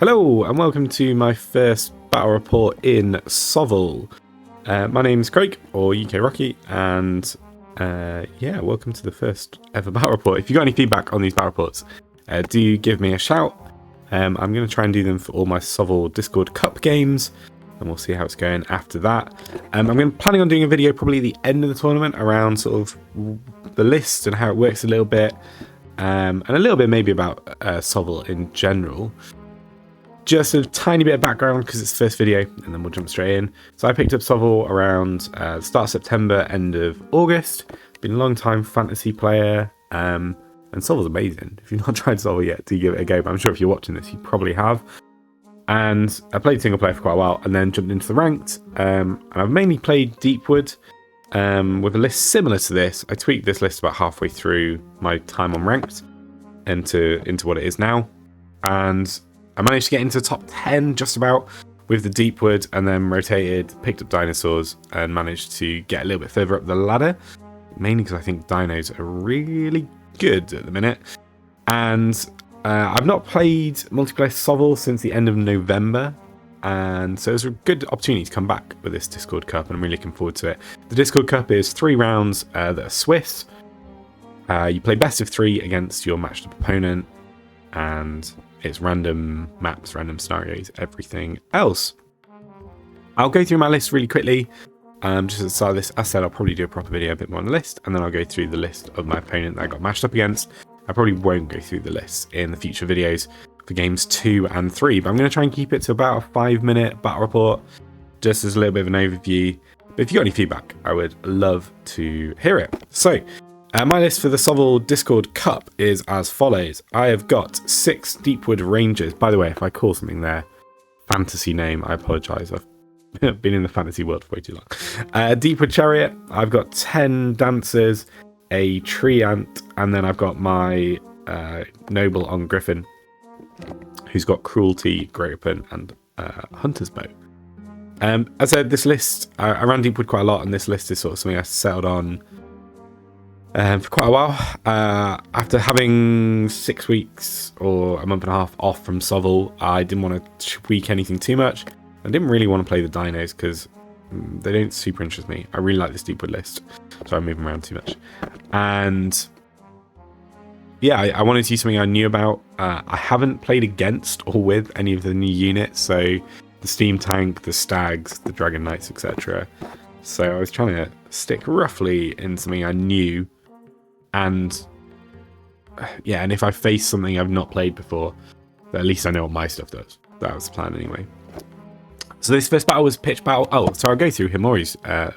Hello and welcome to my first battle report in SOVL. My name's Craig, or UK Rocky, and yeah, welcome to the first ever battle report. If you got any feedback on these battle reports, do give me a shout. I'm going to try and do them for all my SOVL Discord Cup games, and we'll see how it's going after that. I'm planning on doing a video probably at the end of the tournament around sort of the list and how it works a little bit, and a little bit maybe about SOVL in general. Just a tiny bit of background because it's the first video, and then we'll jump straight in. So I picked up SOVL around the start of September, end of August. Been a long time fantasy player, and SOVL's amazing. If you've not tried SOVL yet, do give it a go. But I'm sure if you're watching this, you probably have. And I played single player for quite a while, and then jumped into the ranked. And I've mainly played Deepwood with a list similar to this. I tweaked this list about halfway through my time on ranked into what it is now, and I managed to get into the top 10 just about with the Deepwood, and then rotated, picked up dinosaurs, and managed to get a little bit further up the ladder. Mainly because I think dinos are really good at the minute. And I've not played multiplayer SOVL since the end of November. And so it was a good opportunity to come back with this Discord Cup, and I'm really looking forward to it. The Discord Cup is 3 rounds that are Swiss. You play best of 3 against your matched up opponent, and it's random maps, random scenarios, everything else. I'll go through my list really quickly. Just at the start of this, as I said, I'll probably do a proper video a bit more on the list, and then I'll go through the list of my opponent that I got matched up against. I probably won't go through the list in the future videos for games 2 and 3, but I'm going to try and keep it to about a 5-minute battle report, just as a little bit of an overview. But if you got any feedback, I would love to hear it. So, my list for the SOVL Discord Cup is as follows. I have got 6 Deepwood Rangers. By the way, if I call something their fantasy name, I apologise. I've been in the fantasy world for way too long. Deepwood Chariot. I've got 10 Dancers, a Tree Ant, and then I've got my Noble on Griffin, who's got Cruelty, Great Open, and Hunter's Bow. As I said, this list, I ran Deepwood quite a lot, and this list is sort of something I settled on for quite a while. After having 6 weeks or a month and a half off from SOVL, I didn't want to tweak anything too much. I didn't really want to play the dinos because they don't super interest me. I really like this Deepwood list, so I'm moving around too much. And yeah, I wanted to use something I knew about. I haven't played against or with any of the new units, so the Steam Tank, the Stags, the Dragon Knights, etc. So I was trying to stick roughly in something I knew. And yeah, and if I face something I've not played before, at least I know what my stuff does. That was the plan anyway. So this first battle was pitch battle. Oh, so I'll go through Himori's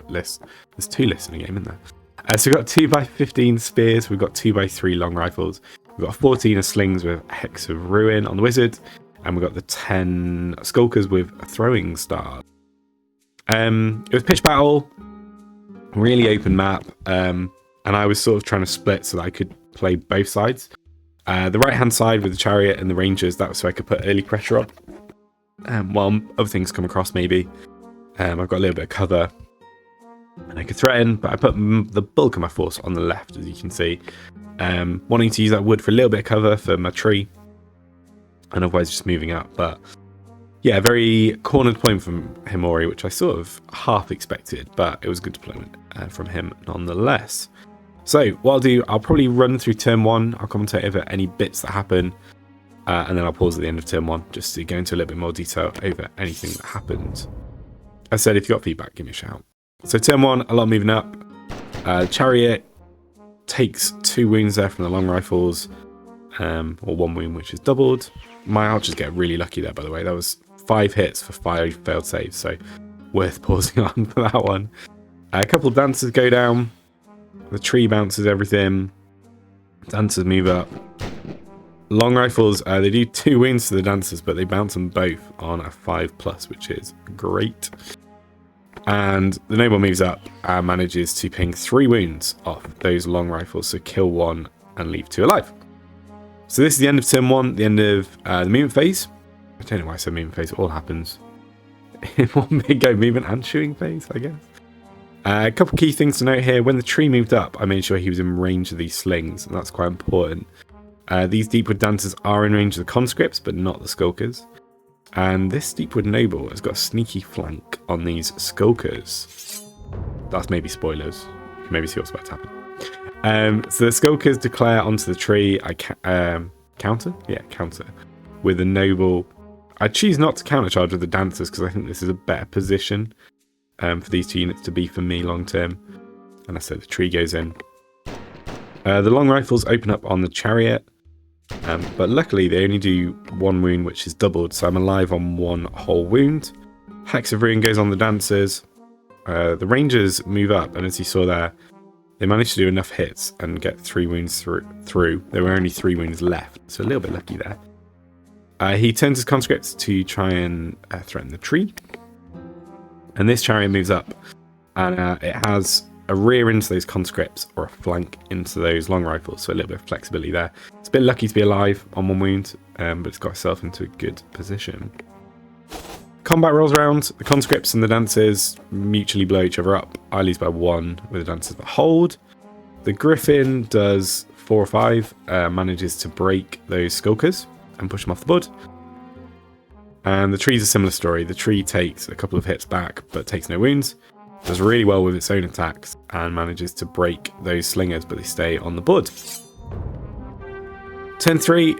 list. There's 2 lists in the game, isn't there? So we've got 2x15 spears. We've got 2x3 long rifles. We've got 14 of slings with Hex of Ruin on the wizard. And we've got the 10 skulkers with a throwing star. It was pitch battle. Really open map. And I was sort of trying to split so that I could play both sides. The right-hand side with the chariot and the rangers, that was so I could put early pressure on. While other things come across, maybe. I've got a little bit of cover. And I could threaten, but I put the bulk of my force on the left, as you can see. Wanting to use that wood for a little bit of cover for my tree. And otherwise just moving up. But yeah, very cornered deployment from Himori, which I sort of half expected. But it was a good deployment from him nonetheless. So what I'll do, I'll probably run through turn 1. I'll commentate over any bits that happen. And then I'll pause at the end of turn 1 just to go into a little bit more detail over anything that happened. As I said, if you've got feedback, give me a shout. So turn 1, a lot of moving up. Chariot takes 2 wounds there from the long rifles. Or 1 wound, which is doubled. My archers get really lucky there, by the way. That was 5 hits for 5 failed saves. So worth pausing on for that one. A couple of dancers go down. The tree bounces everything. Dancers move up. Long rifles, they do 2 wounds to the dancers, but they bounce them both on a 5+, which is great. And the noble moves up and manages to ping 3 wounds off those long rifles, so kill 1 and leave 2 alive. So this is the end of turn 1, the end of the movement phase. I don't know why I said movement phase, it all happens in one big go, movement and shooting phase, I guess. A couple key things to note here. When the tree moved up, I made sure he was in range of these slings, and that's quite important. These Deepwood Dancers are in range of the conscripts, but not the skulkers. And this Deepwood Noble has got a sneaky flank on these Skulkers. That's maybe spoilers. Maybe see what's about to happen. So the Skulkers declare onto the tree. I counter? Yeah, counter. With the Noble. I choose not to countercharge with the Dancers because I think this is a better position for these two units to be for me long term. And I said the tree goes in. The Long Rifles open up on the Chariot. But luckily they only do 1 wound, which is doubled, so I'm alive on 1 whole wound. Hex of Ruin goes on the Dancers. The Rangers move up, and as you saw there, they managed to do enough hits and get 3 wounds through. There were only 3 wounds left, so a little bit lucky there. He turns his conscripts to try and threaten the tree. And this Chariot moves up, and it has a rear into those conscripts or a flank into those Long Rifles, so a little bit of flexibility there. It's a bit lucky to be alive on 1 wound, but it's got itself into a good position. Combat rolls around. The conscripts and the Dancers mutually blow each other up. I lose by 1 with the Dancers but hold. The Griffin does 4 or 5, manages to break those Skulkers and push them off the board. And the tree's a similar story. The tree takes a couple of hits back but takes no wounds. Does really well with its own attacks and manages to break those Slingers, but they stay on the board. Turn 3,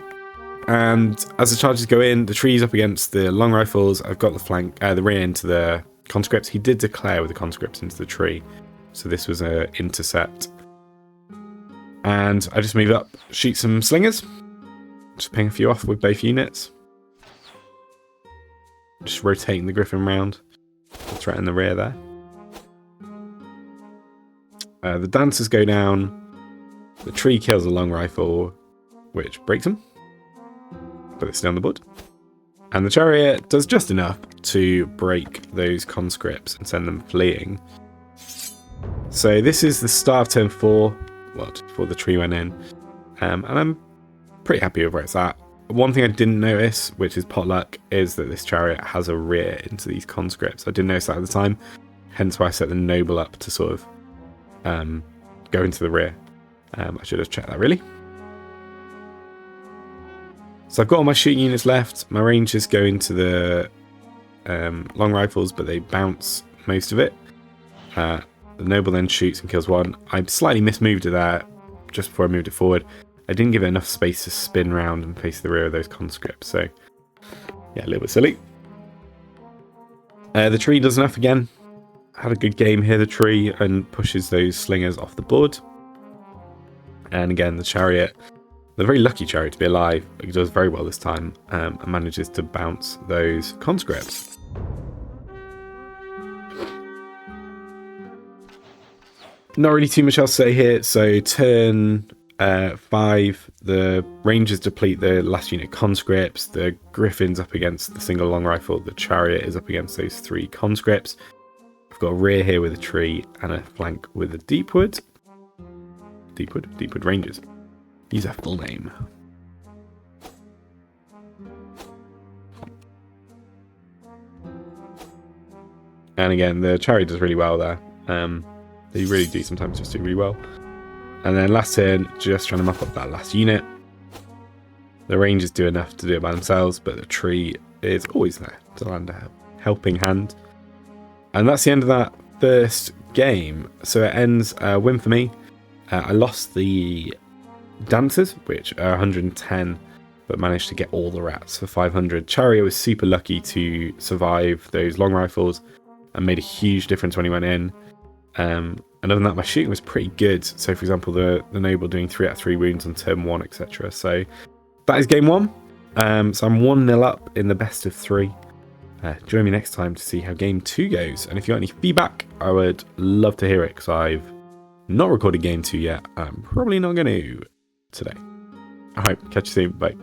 and as the charges go in, the tree's up against the Long Rifles. I've got the flank, the rear into the conscripts. He did declare with the conscripts into the tree, so this was an intercept. And I just move up, shoot some Slingers, just ping a few off with both units. Just rotating the Griffin round to threaten the rear there. The Dancers go down. The tree kills a Long Rifle, which breaks him, but it's still on the board. And the Chariot does just enough to break those conscripts and send them fleeing. So this is the start of turn 4, well, before the tree went in, and I'm pretty happy with where it's at. One thing I didn't notice, which is potluck, is that this Chariot has a rear into these conscripts. I didn't notice that at the time, hence why I set the Noble up to sort of go into the rear. I should have checked that really. So I've got all my shooting units left. My Rangers go into the Long Rifles, but they bounce most of it. The Noble then shoots and kills 1. I slightly mismoved it there just before I moved it forward. I didn't give it enough space to spin round and face the rear of those conscripts, so yeah, a little bit silly. The tree does enough again. Had a good game here, the tree, and pushes those Slingers off the board. And again, the Chariot, the very lucky Chariot to be alive, it does very well this time, and manages to bounce those conscripts. Not really too much else to say here. So turn 5, the Rangers deplete the last unit conscripts, the Griffin's up against the single Long Rifle, the Chariot is up against those 3 conscripts. I've got a rear here with a tree and a flank with a Deepwood. Deepwood Rangers. Use their full name. And again, the Chariot does really well there. They really do sometimes just do really well. And then last turn, just trying to mop up that last unit. The Rangers do enough to do it by themselves, but the tree is always there to lend a helping hand. And that's the end of that first game. So it ends win for me. I lost the Dancers, which are 110, but managed to get all the rats for 500. Chariot was super lucky to survive those Long Rifles and made a huge difference when he went in. And other than that, my shooting was pretty good. So, for example, the Noble doing 3 out of 3 wounds on turn 1, etc. So that is game 1. So I'm 1-0 up in the best of 3. Join me next time to see how game 2 goes. And if you got any feedback, I would love to hear it, because I've not recorded game 2 yet. I'm probably not going to today. Alright, catch you soon. Bye.